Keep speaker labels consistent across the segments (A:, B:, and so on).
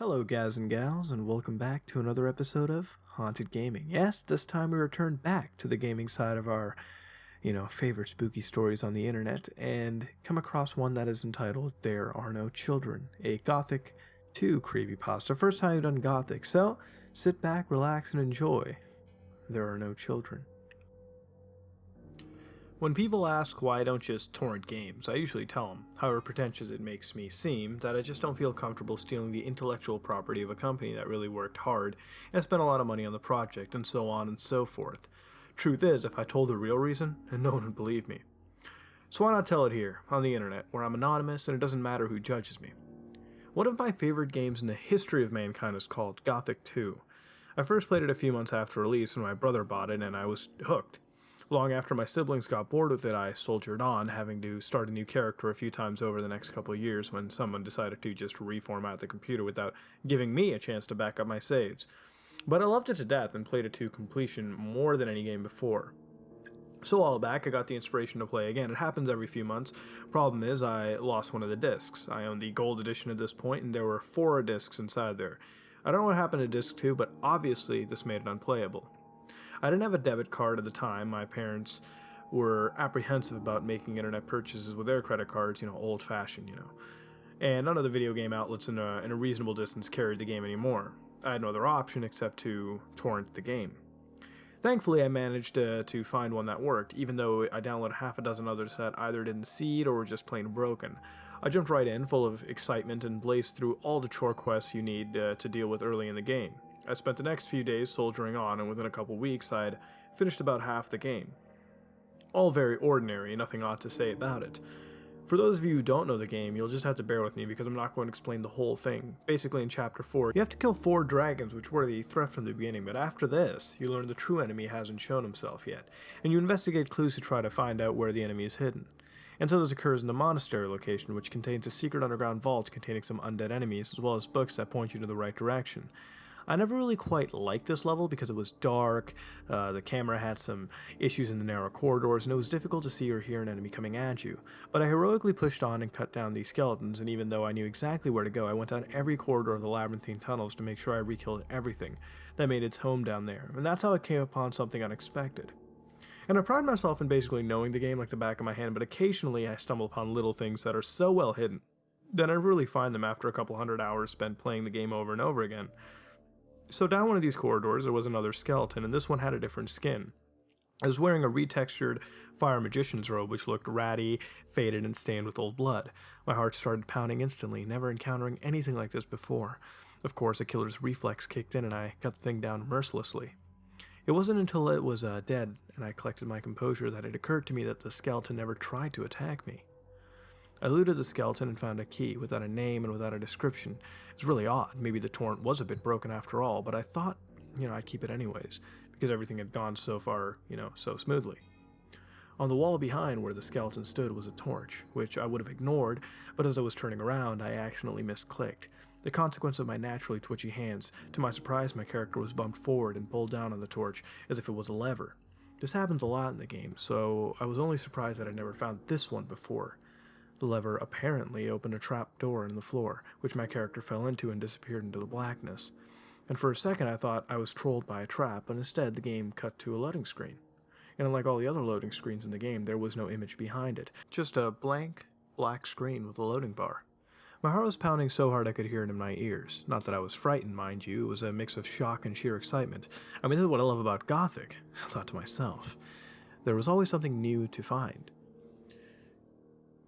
A: Hello guys and gals, and welcome back to another episode of Haunted Gaming. Yes, this time we return back to the gaming side of our, favorite spooky stories on the internet, and come across one that is entitled There Are No Children, a Gothic 2 creepypasta. First time we've done Gothic, so sit back, relax, and enjoy. There Are No Children. When people ask why I don't just torrent games, I usually tell them, however pretentious it makes me seem, that I just don't feel comfortable stealing the intellectual property of a company that really worked hard and spent a lot of money on the project, and so on and so forth. Truth is, if I told the real reason, no one would believe me. So why not tell it here, on the internet, where I'm anonymous and it doesn't matter who judges me. One of my favorite games in the history of mankind is called Gothic 2. I first played it a few months after release when my brother bought it and I was hooked. Long after my siblings got bored with it, I soldiered on, having to start a new character a few times over the next couple of years when someone decided to just reformat the computer without giving me a chance to back up my saves. But I loved it to death and played it to completion more than any game before. So a while back, I got the inspiration to play again. It happens every few months. Problem is, I lost one of the discs. I own the gold edition at this point, and there were 4 discs inside there. I don't know what happened to disc 2, but obviously this made it unplayable. I didn't have a debit card at the time. My parents were apprehensive about making internet purchases with their credit cards, old-fashioned, And none of the video game outlets in a reasonable distance carried the game anymore. I had no other option except to torrent the game. Thankfully, I managed to find one that worked, even though I downloaded half a dozen others that either didn't see it or were just plain broken. I jumped right in, full of excitement, and blazed through all the chore quests you need to deal with early in the game. I spent the next few days soldiering on, and within a couple weeks I'd finished about half the game. All very ordinary, nothing odd to say about it. For those of you who don't know the game, you'll just have to bear with me because I'm not going to explain the whole thing. Basically in Chapter 4, you have to kill 4 dragons, which were the threat from the beginning, but after this, you learn the true enemy hasn't shown himself yet, and you investigate clues to try to find out where the enemy is hidden. And so this occurs in the monastery location, which contains a secret underground vault containing some undead enemies, as well as books that point you to the right direction. I never really quite liked this level because it was dark, the camera had some issues in the narrow corridors, and it was difficult to see or hear an enemy coming at you. But I heroically pushed on and cut down these skeletons, and even though I knew exactly where to go, I went down every corridor of the labyrinthine tunnels to make sure I re-killed everything that made its home down there, and that's how I came upon something unexpected. And I pride myself in basically knowing the game like the back of my hand, but occasionally I stumble upon little things that are so well hidden that I really find them after a couple hundred hours spent playing the game over and over again. So down one of these corridors there was another skeleton, and this one had a different skin. I was wearing a retextured fire magician's robe which looked ratty, faded, and stained with old blood. My heart started pounding instantly, never encountering anything like this before. Of course, a killer's reflex kicked in and I cut the thing down mercilessly. It wasn't until it was dead and I collected my composure that it occurred to me that the skeleton never tried to attack me. I looted the skeleton and found a key, without a name and without a description. It's really odd. Maybe the torrent was a bit broken after all, but I thought, I'd keep it anyways, because everything had gone so far, so smoothly. On the wall behind where the skeleton stood was a torch, which I would have ignored, but as I was turning around, I accidentally misclicked. The consequence of my naturally twitchy hands. To my surprise, my character was bumped forward and pulled down on the torch, as if it was a lever. This happens a lot in the game, so I was only surprised that I'd never found this one before. The lever apparently opened a trap door in the floor, which my character fell into and disappeared into the blackness. And for a second I thought I was trolled by a trap, but instead the game cut to a loading screen. And unlike all the other loading screens in the game, there was no image behind it, just a blank, black screen with a loading bar. My heart was pounding so hard I could hear it in my ears. Not that I was frightened, mind you, it was a mix of shock and sheer excitement. I mean, this is what I love about Gothic, I thought to myself. There was always something new to find.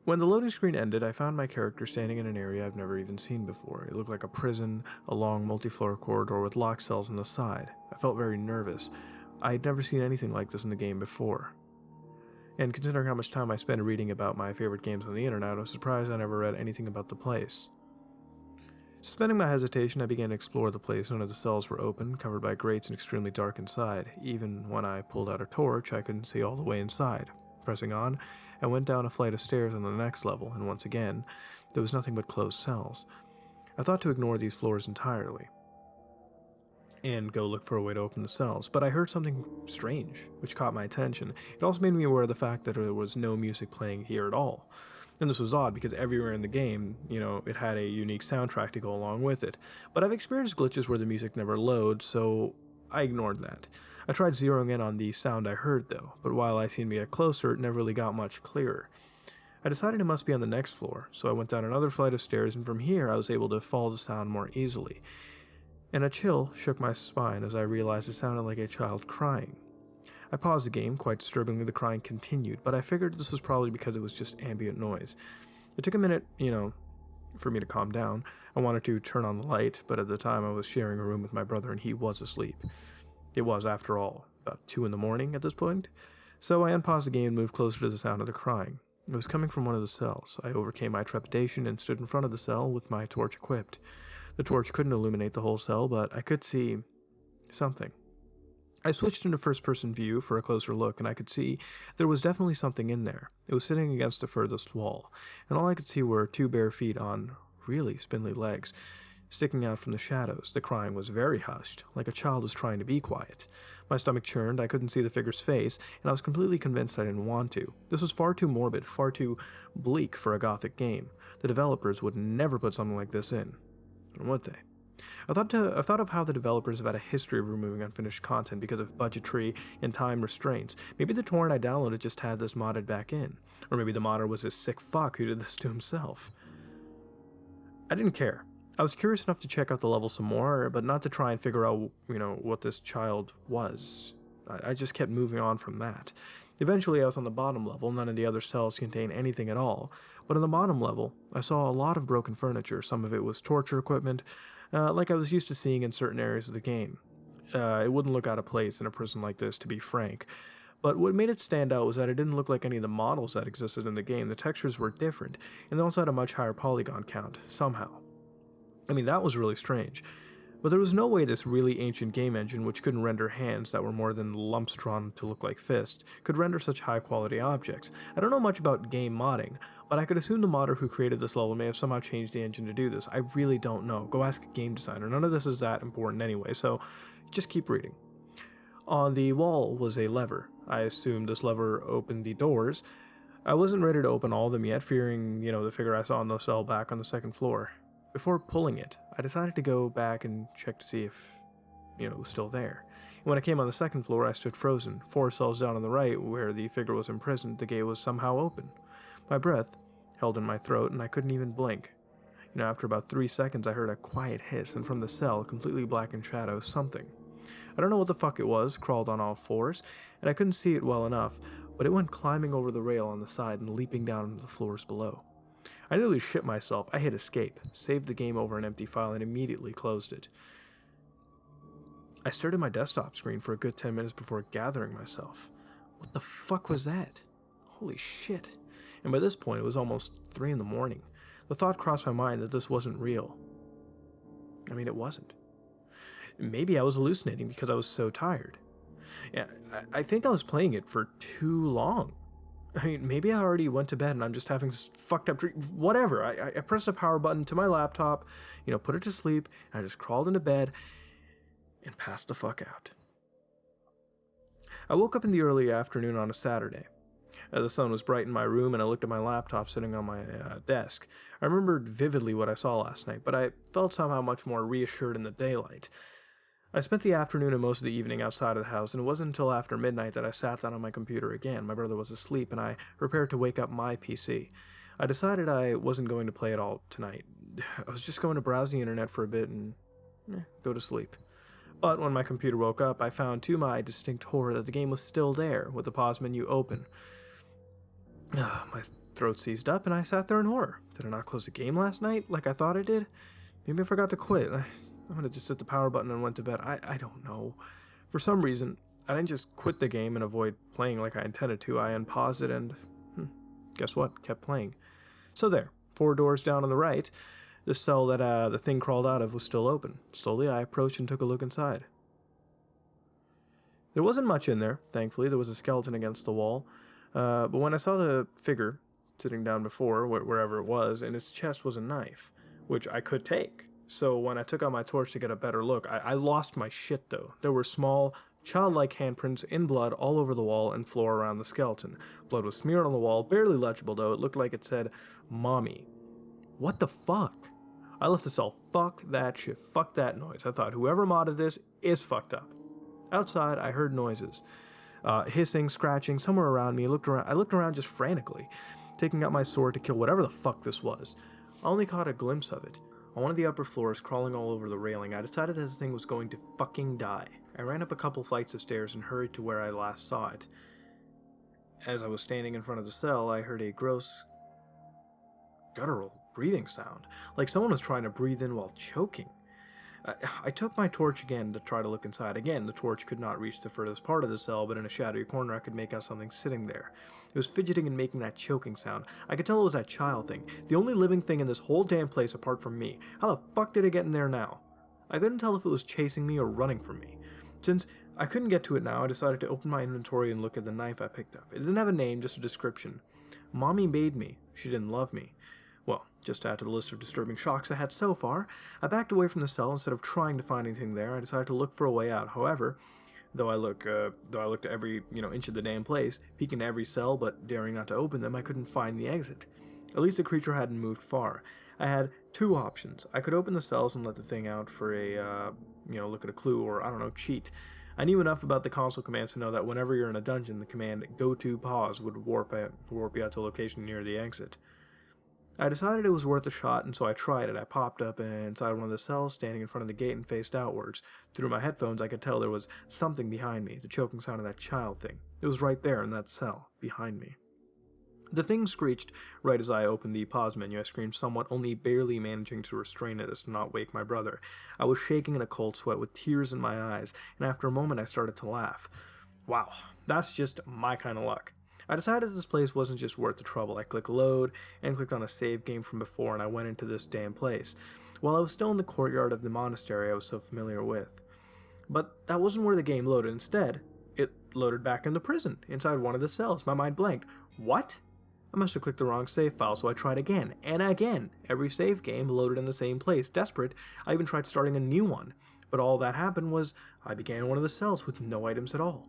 A: When the loading screen ended, I found my character standing in an area I've never even seen before. It looked like a prison, a long multi-floor corridor with locked cells on the side. I felt very nervous. I had never seen anything like this in the game before. And considering how much time I spent reading about my favorite games on the internet, I was surprised I never read anything about the place. Suspending my hesitation, I began to explore the place. None of the cells were open, covered by grates and extremely dark inside. Even when I pulled out a torch, I couldn't see all the way inside. Pressing on, I went down a flight of stairs on the next level, and once again, there was nothing but closed cells. I thought to ignore these floors entirely and go look for a way to open the cells, but I heard something strange, which caught my attention. It also made me aware of the fact that there was no music playing here at all. And this was odd because everywhere in the game, it had a unique soundtrack to go along with it. But I've experienced glitches where the music never loads, so I ignored that. I tried zeroing in on the sound I heard though, but while I seemed to get closer, it never really got much clearer. I decided it must be on the next floor, so I went down another flight of stairs, and from here I was able to follow the sound more easily. And a chill shook my spine as I realized it sounded like a child crying. I paused the game. Quite disturbingly, the crying continued, but I figured this was probably because it was just ambient noise. It took a minute, for me to calm down. I wanted to turn on the light, but at the time I was sharing a room with my brother and he was asleep. It was, after all, about 2 in the morning at this point. So I unpaused the game and moved closer to the sound of the crying. It was coming from one of the cells. I overcame my trepidation and stood in front of the cell with my torch equipped. The torch couldn't illuminate the whole cell, but I could see something. I switched into first-person view for a closer look, and I could see there was definitely something in there. It was sitting against the furthest wall, and all I could see were 2 bare feet on really spindly legs, sticking out from the shadows. The crying was very hushed, like a child was trying to be quiet. My stomach churned, I couldn't see the figure's face, and I was completely convinced I didn't want to. This was far too morbid, far too bleak for a gothic game. The developers would never put something like this in. Or would they? I thought of how the developers have had a history of removing unfinished content because of budgetary and time restraints. Maybe the torrent I downloaded just had this modded back in. Or maybe the modder was this sick fuck who did this to himself. I didn't care. I was curious enough to check out the level some more, but not to try and figure out, what this child was. I just kept moving on from that. Eventually I was on the bottom level. None of the other cells contained anything at all. But on the bottom level, I saw a lot of broken furniture. Some of it was torture equipment, like I was used to seeing in certain areas of the game. It wouldn't look out of place in a prison like this, to be frank. But what made it stand out was that it didn't look like any of the models that existed in the game. The textures were different, and they also had a much higher polygon count, somehow. I mean, that was really strange. But there was no way this really ancient game engine, which couldn't render hands that were more than lumps drawn to look like fists, could render such high-quality objects. I don't know much about game modding, but I could assume the modder who created this level may have somehow changed the engine to do this. I really don't know. Go ask a game designer. None of this is that important anyway, so just keep reading. On the wall was a lever. I assumed this lever opened the doors. I wasn't ready to open all of them yet, fearing, the figure I saw in the cell back on the second floor. Before pulling it, I decided to go back and check to see if, it was still there. And when I came on the second floor, I stood frozen. 4 cells down on the right, where the figure was imprisoned, the gate was somehow open. My breath held in my throat, and I couldn't even blink. After about 3 seconds, I heard a quiet hiss, and from the cell, completely black in shadow, something. I don't know what the fuck it was, crawled on all 4s, and I couldn't see it well enough, but it went climbing over the rail on the side and leaping down into the floors below. I nearly shit myself. I hit escape, saved the game over an empty file, and immediately closed it. I stared at my desktop screen for a good 10 minutes before gathering myself. What the fuck was that? Holy shit. And by this point, it was almost 3 in the morning. The thought crossed my mind that this wasn't real. I mean, it wasn't. Maybe I was hallucinating because I was so tired. Yeah, I think I was playing it for too long. I mean, maybe I already went to bed and I'm just having this fucked up dream. Whatever. I pressed a power button to my laptop, put it to sleep, and I just crawled into bed and passed the fuck out. I woke up in the early afternoon on a Saturday. The sun was bright in my room and I looked at my laptop sitting on my desk. I remembered vividly what I saw last night, but I felt somehow much more reassured in the daylight. I spent the afternoon and most of the evening outside of the house, and it wasn't until after midnight that I sat down on my computer again. My brother was asleep, and I prepared to wake up my PC. I decided I wasn't going to play it all tonight. I was just going to browse the internet for a bit and go to sleep. But when my computer woke up, I found to my distinct horror that the game was still there, with the pause menu open. My throat seized up, and I sat there in horror. Did I not close the game last night, like I thought I did? Maybe I forgot to quit. I'm gonna just hit the power button and went to bed. I don't know. For some reason, I didn't just quit the game and avoid playing like I intended to. I unpaused it and, guess what? Kept playing. So there, 4 doors down on the right. The cell that the thing crawled out of was still open. Slowly, I approached and took a look inside. There wasn't much in there, thankfully. There was a skeleton against the wall. But when I saw the figure sitting down before, wherever it was, in its chest was a knife, which I could take. So when I took out my torch to get a better look, I lost my shit though. There were small, Childlike handprints in blood all over the wall and floor around the skeleton. Blood was smeared on the wall, barely legible though. It looked like it said, Mommy. What the fuck? I left the cell. Fuck that shit. Fuck that noise. I thought whoever modded this is fucked up. Outside, I heard noises. Hissing, scratching, somewhere around me. I looked around just frantically, taking out my sword to kill whatever the fuck this was. I only caught a glimpse of it. On one of the upper floors, crawling all over the railing, I decided that this thing was going to fucking die. I ran up a couple flights of stairs and hurried to where I last saw it. As I was standing in front of the cell, I heard a gross, guttural breathing sound, like someone was trying to breathe in while choking. I took my torch again to try to look inside. Again, the torch could not reach the furthest part of the cell, but in a shadowy corner I could make out something sitting there. It was fidgeting and making that choking sound. I could tell it was that child thing, the only living thing in this whole damn place apart from me. How the fuck did it get in there now? I couldn't tell if it was chasing me or running from me. Since I couldn't get to it now, I decided to open my inventory and look at the knife I picked up. It didn't have a name, just a description. Mommy made me. She didn't love me. Well, just to add to the list of disturbing shocks I had so far, I backed away from the cell. Instead of trying to find anything there, I decided to look for a way out. However, though I looked at every inch of the damn place, peeking to every cell, but daring not to open them, I couldn't find the exit. At least the creature hadn't moved far. I had two options. I could open the cells and let the thing out for a look at a clue, or I don't know, cheat. I knew enough about the console commands to know that whenever you're in a dungeon, the command go to pause would warp you out to a location near the exit. I decided it was worth a shot, and so I tried it. I popped up inside one of the cells, standing in front of the gate and faced outwards. Through my headphones, I could tell there was something behind me, the choking sound of that child thing. It was right there in that cell, behind me. The thing screeched right as I opened the pause menu. I screamed somewhat, only barely managing to restrain it as to not wake my brother. I was shaking in a cold sweat with tears in my eyes, and after a moment I started to laugh. Wow, that's just my kind of luck. I decided this place wasn't just worth the trouble. I clicked load and clicked on a save game from before, and I went into this damn place. While I was still in the courtyard of the monastery I was so familiar with. But that wasn't where the game loaded. Instead, it loaded back in the prison, inside one of the cells. My mind blanked. What? I must have clicked the wrong save file, so I tried again, and again. Every save game loaded in the same place. Desperate, I even tried starting a new one. But all that happened was, I began in one of the cells with no items at all.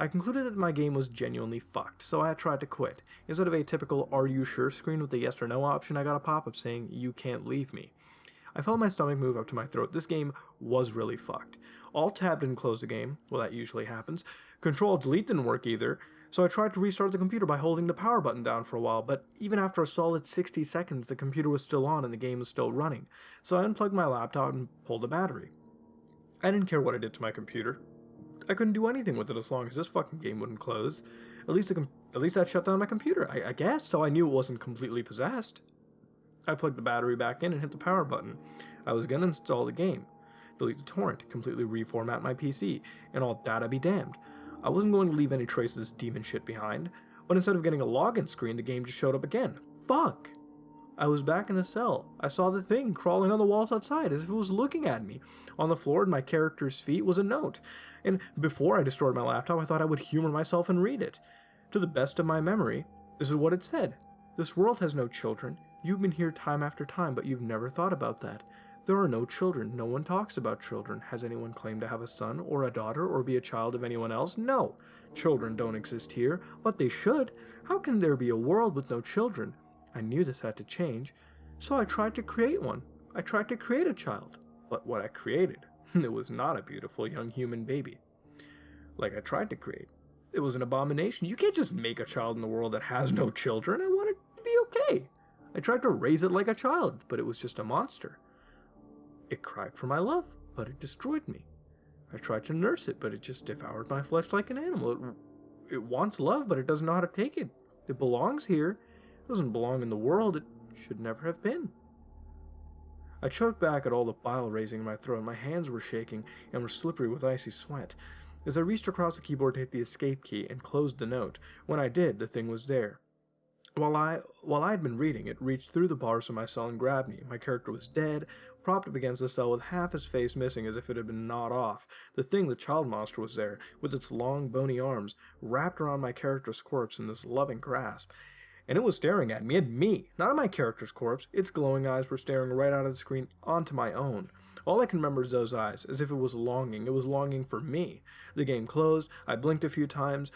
A: I concluded that my game was genuinely fucked, so I tried to quit. Instead of a typical "Are you sure" screen with the yes or no option, I got a pop-up saying, "You can't leave me." I felt my stomach move up to my throat. This game was really fucked. Alt-tab didn't close the game. Well, that usually happens. Control-delete didn't work either, so I tried to restart the computer by holding the power button down for a while, but even after a solid 60 seconds, the computer was still on and the game was still running. So I unplugged my laptop and pulled the battery. I didn't care what I did to my computer. I couldn't do anything with it as long as this fucking game wouldn't close. At least I'd shut down my computer, I guess, so I knew it wasn't completely possessed. I plugged the battery back in and hit the power button. I was gonna install the game, delete the torrent, completely reformat my PC, and all data be damned. I wasn't going to leave any traces of this demon shit behind, but instead of getting a login screen, the game just showed up again. Fuck! I was back in the cell. I saw the thing crawling on the walls outside as if it was looking at me. On the floor at my character's feet was a note, and before I destroyed my laptop, I thought I would humor myself and read it. To the best of my memory, this is what it said. "This world has no children. You've been here time after time, but you've never thought about that. There are no children. No one talks about children. Has anyone claimed to have a son or a daughter or be a child of anyone else? No. Children don't exist here, but they should. How can there be a world with no children? I knew this had to change, so I tried to create one. I tried to create a child. But what I created, it was not a beautiful young human baby. Like I tried to create. It was an abomination. You can't just make a child in the world that has no children. I want it to be okay. I tried to raise it like a child, but it was just a monster. It cried for my love, but it destroyed me. I tried to nurse it, but it just devoured my flesh like an animal. It wants love, but it doesn't know how to take it. It belongs here. It doesn't belong in the world. It should never have been." I choked back at all the bile raising in my throat. My hands were shaking and were slippery with icy sweat. As I reached across the keyboard to hit the escape key and closed the note, when I did, the thing was there. While I had been reading, it reached through the bars of my cell and grabbed me. My character was dead, propped up against the cell with half his face missing as if it had been gnawed off. The thing, the child monster, was there, with its long, bony arms wrapped around my character's corpse in this loving grasp. and it was staring at me, not at my character's corpse. Its glowing eyes were staring right out of the screen onto my own. All I can remember is those eyes, as if it was longing. It was longing for me. The game closed. I blinked a few times.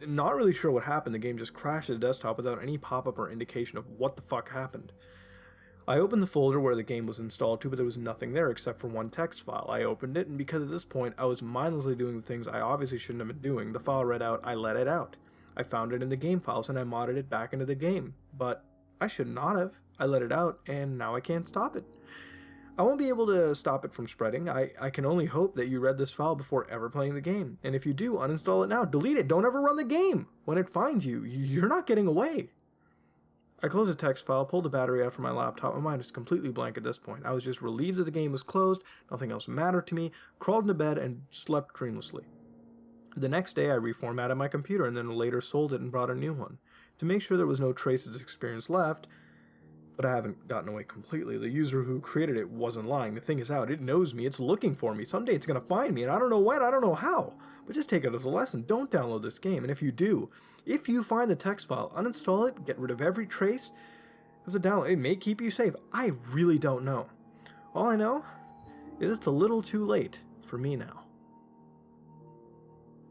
A: Not really sure what happened. The game just crashed the desktop without any pop-up or indication of what the fuck happened. I opened the folder where the game was installed to, but there was nothing there except for one text file. I opened it, and because at this point I was mindlessly doing the things I obviously shouldn't have been doing, the file read out, I let it out. I found it in the game files, and I modded it back into the game. But I should not have. I let it out, and now I can't stop it. I won't be able to stop it from spreading. I can only hope that you read this file before ever playing the game. And if you do, uninstall it now. Delete it. Don't ever run the game. When it finds you, you're not getting away. I closed the text file, pulled the battery out from my laptop. My mind was completely blank at this point. I was just relieved that the game was closed, nothing else mattered to me, crawled into bed, and slept dreamlessly. The next day, I reformatted my computer and then later sold it and bought a new one. To make sure there was no trace of this experience left, but I haven't gotten away completely. The user who created it wasn't lying. The thing is out. It knows me. It's looking for me. Someday it's going to find me, and I don't know when, I don't know how. But just take it as a lesson. Don't download this game. And if you do, if you find the text file, uninstall it, get rid of every trace of the download. It may keep you safe. I really don't know. All I know is it's a little too late for me now.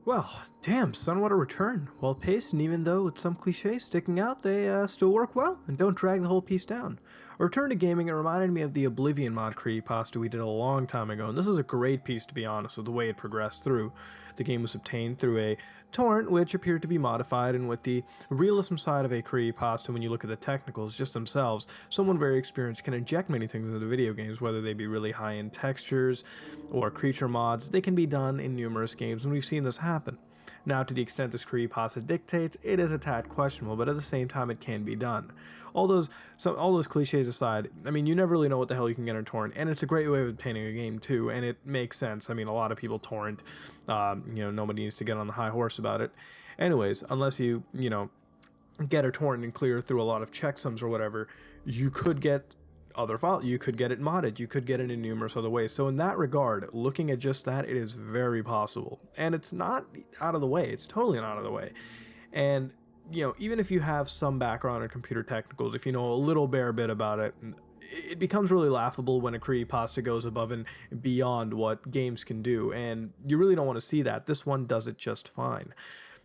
A: Well, damn, son, what a return. Well paced, and even though with some cliches sticking out, they still work well and don't drag the whole piece down. A return to gaming, it reminded me of the Oblivion mod creepypasta we did a long time ago, and this is a great piece, to be honest, with the way it progressed through. The game was obtained through a torrent, which appeared to be modified, and with the realism side of a creepypasta, when you look at the technicals just themselves, someone very experienced can inject many things into video games, whether they be really high-end textures or creature mods. They can be done in numerous games, and we've seen this happen. Now, to the extent this creepypasta dictates, it is a tad questionable, but at the same time, it can be done. All those cliches aside, I mean, you never really know what the hell you can get in torrent, and it's a great way of obtaining a game too, and it makes sense. I mean, a lot of people torrent. Nobody needs to get on the high horse about it. Anyways, unless you get a torrent and clear through a lot of checksums or whatever, you could get other files. You could get it modded. You could get it in numerous other ways. So in that regard, looking at just that, it is very possible. And it's not out of the way. It's totally not out of the way. And, even if you have some background in computer technicals, if you know a little bare bit about it, it becomes really laughable when a creepypasta goes above and beyond what games can do. And you really don't want to see that. This one does it just fine.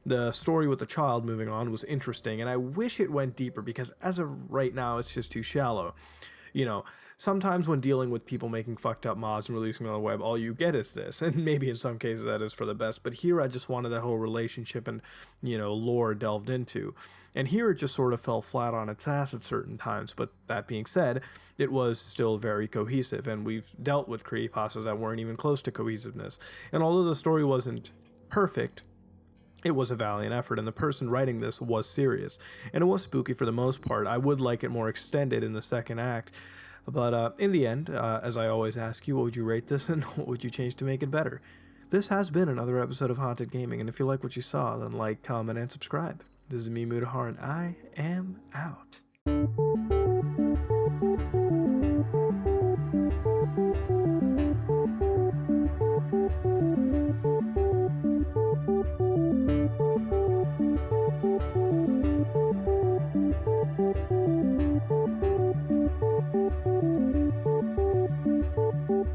A: The story with the child moving on was interesting, and I wish it went deeper because as of right now, it's just too shallow. Sometimes when dealing with people making fucked up mods and releasing them on the web, all you get is this. And maybe in some cases that is for the best. But here I just wanted that whole relationship and, lore delved into. And here it just sort of fell flat on its ass at certain times. But that being said, it was still very cohesive. And we've dealt with creepypastas that weren't even close to cohesiveness. And although the story wasn't perfect, it was a valiant effort, and the person writing this was serious. And it was spooky for the most part. I would like it more extended in the second act. But in the end, as I always ask you, what would you rate this and what would you change to make it better? This has been another episode of Haunted Gaming, and if you like what you saw, then like, comment, and subscribe. This is me, Mudahar, and I am out.